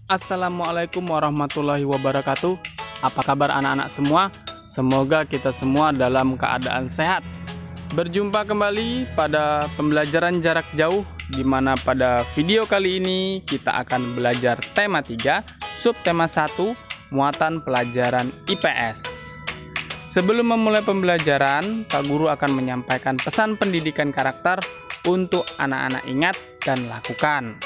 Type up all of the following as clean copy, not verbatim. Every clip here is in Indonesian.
Assalamualaikum warahmatullahi wabarakatuh. Apa kabar anak-anak semua? Semoga kita semua dalam keadaan sehat. Berjumpa kembali pada pembelajaran jarak jauh, di mana pada video kali ini kita akan belajar tema 3, subtema 1, muatan pelajaran IPS. Sebelum memulai pembelajaran, Pak Guru akan menyampaikan pesan pendidikan karakter untuk anak-anak ingat dan lakukan.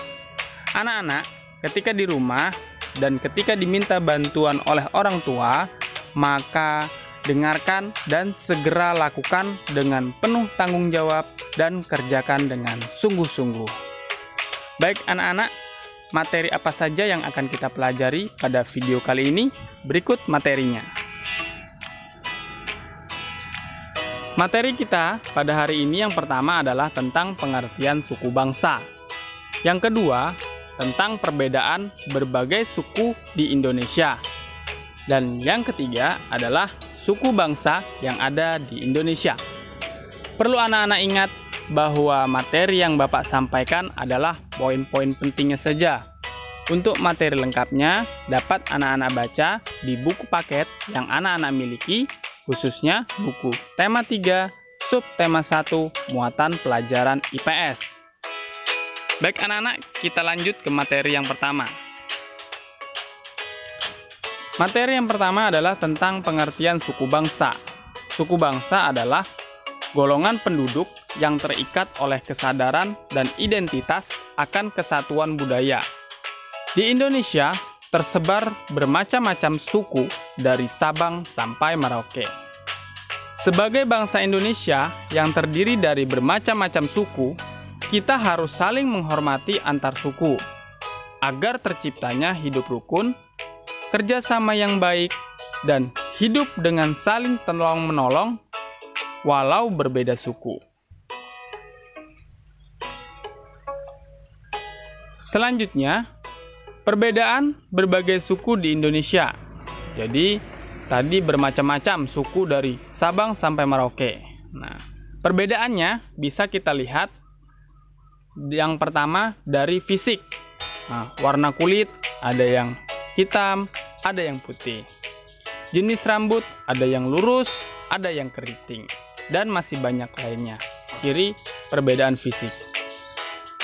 Anak-anak, ketika di rumah dan ketika diminta bantuan oleh orang tua, maka dengarkan dan segera lakukan dengan penuh tanggung jawab dan kerjakan dengan sungguh-sungguh. Baik anak-anak, materi apa saja yang akan kita pelajari pada video kali ini? Berikut materinya. Materi kita pada hari ini yang pertama adalah tentang pengertian suku bangsa. Yang kedua, tentang perbedaan berbagai suku di Indonesia. Dan yang ketiga adalah suku bangsa yang ada di Indonesia. Perlu anak-anak ingat bahwa materi yang Bapak sampaikan adalah poin-poin pentingnya saja. Untuk materi lengkapnya dapat anak-anak baca di buku paket yang anak-anak miliki, khususnya buku tema 3, subtema 1, muatan pelajaran IPS. Baik anak-anak, kita lanjut ke materi yang pertama. Materi yang pertama adalah tentang pengertian suku bangsa. Suku bangsa adalah golongan penduduk yang terikat oleh kesadaran dan identitas akan kesatuan budaya. Di Indonesia tersebar bermacam-macam suku dari Sabang sampai Merauke. Sebagai bangsa Indonesia yang terdiri dari bermacam-macam suku, kita harus saling menghormati antar suku, agar terciptanya hidup rukun, kerjasama yang baik, dan hidup dengan saling tolong-menolong walau berbeda suku. Selanjutnya, perbedaan berbagai suku di Indonesia. Jadi, tadi bermacam-macam suku dari Sabang sampai Merauke. Nah, perbedaannya bisa kita lihat. Yang pertama dari fisik. Nah, warna kulit ada yang hitam, ada yang putih. Jenis rambut ada yang lurus, ada yang keriting, dan masih banyak lainnya. Ciri perbedaan fisik.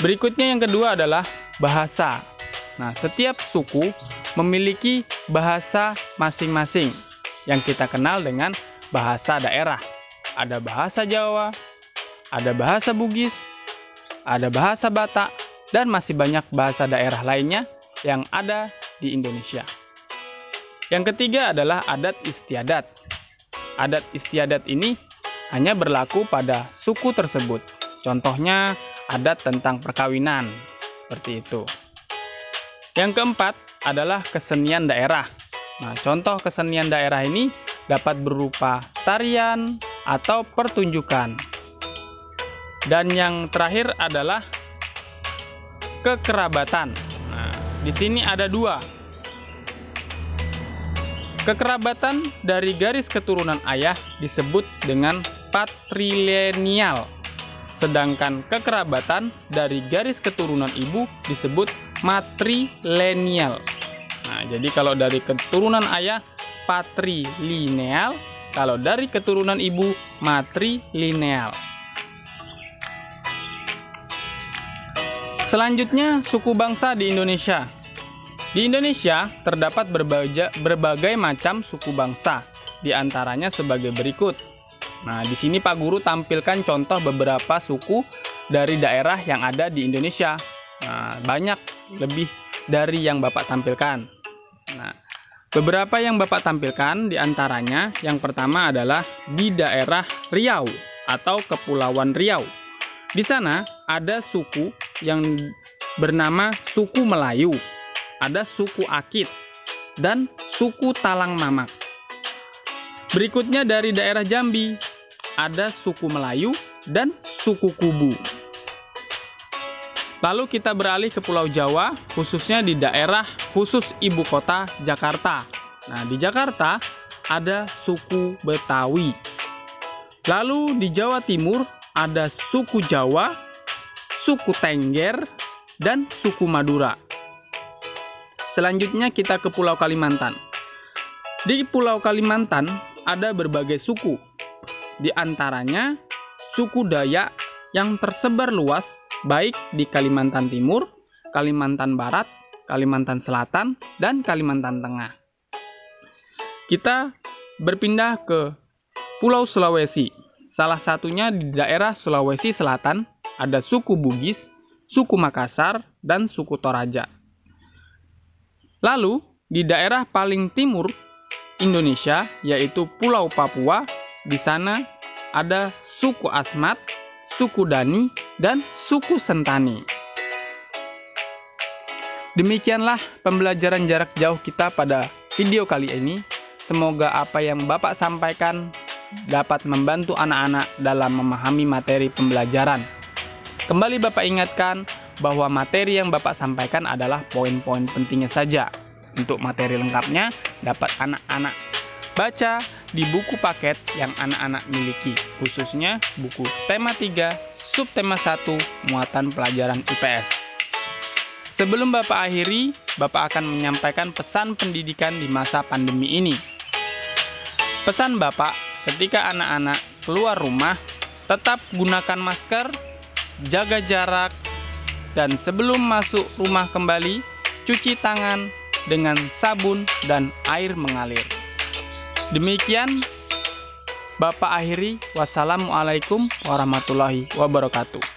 Berikutnya yang kedua adalah bahasa. Nah, setiap suku memiliki bahasa masing-masing yang kita kenal dengan bahasa daerah. Ada bahasa Jawa, ada bahasa Bugis, ada bahasa Batak, dan masih banyak bahasa daerah lainnya yang ada di Indonesia. Yang ketiga adalah adat istiadat. Adat istiadat ini hanya berlaku pada suku tersebut. Contohnya adat tentang perkawinan, seperti itu. Yang keempat adalah kesenian daerah. Nah, contoh kesenian daerah ini dapat berupa tarian atau pertunjukan. Dan yang terakhir adalah kekerabatan. Nah, di sini ada dua. Kekerabatan dari garis keturunan ayah disebut dengan patrilineal. Sedangkan kekerabatan dari garis keturunan ibu disebut matrilineal. Nah, jadi kalau dari keturunan ayah patrilineal, kalau dari keturunan ibu matrilineal. Selanjutnya, suku bangsa di Indonesia. Di Indonesia terdapat berbagai macam suku bangsa, di antaranya sebagai berikut. Nah, di sini Pak Guru tampilkan contoh beberapa suku dari daerah yang ada di Indonesia. Nah, banyak lebih dari yang Bapak tampilkan. Nah, beberapa yang Bapak tampilkan di antaranya yang pertama adalah di daerah Riau atau Kepulauan Riau. Di sana ada suku yang bernama suku Melayu, ada suku Akit, dan suku Talang Mamak. Berikutnya dari daerah Jambi, ada suku Melayu dan suku Kubu. Lalu kita beralih ke Pulau Jawa, khususnya di daerah khusus ibu kota Jakarta. Nah, di Jakarta ada suku Betawi. Lalu di Jawa Timur ada suku Jawa, suku Tengger, dan suku Madura. Selanjutnya kita ke Pulau Kalimantan. Di Pulau Kalimantan ada berbagai suku. Di antaranya suku Dayak yang tersebar luas baik di Kalimantan Timur, Kalimantan Barat, Kalimantan Selatan, dan Kalimantan Tengah. Kita berpindah ke Pulau Sulawesi. Salah satunya di daerah Sulawesi Selatan ada suku Bugis, suku Makassar, dan suku Toraja. Lalu di daerah paling timur Indonesia yaitu Pulau Papua, di sana ada suku Asmat, suku Dani, dan suku Sentani. Demikianlah pembelajaran jarak jauh kita pada video kali ini. Semoga apa yang Bapak sampaikan dapat membantu anak-anak dalam memahami materi pembelajaran. Kembali Bapak ingatkan bahwa materi yang Bapak sampaikan adalah poin-poin pentingnya saja. Untuk materi lengkapnya dapat anak-anak baca di buku paket yang anak-anak miliki, khususnya buku tema 3, subtema 1, muatan pelajaran IPS. Sebelum Bapak akhiri, Bapak akan menyampaikan pesan pendidikan di masa pandemi ini. Pesan Bapak, ketika anak-anak keluar rumah, tetap gunakan masker, jaga jarak, dan sebelum masuk rumah kembali, cuci tangan dengan sabun dan air mengalir. Demikian Bapak akhiri. Wassalamualaikum warahmatullahi wabarakatuh.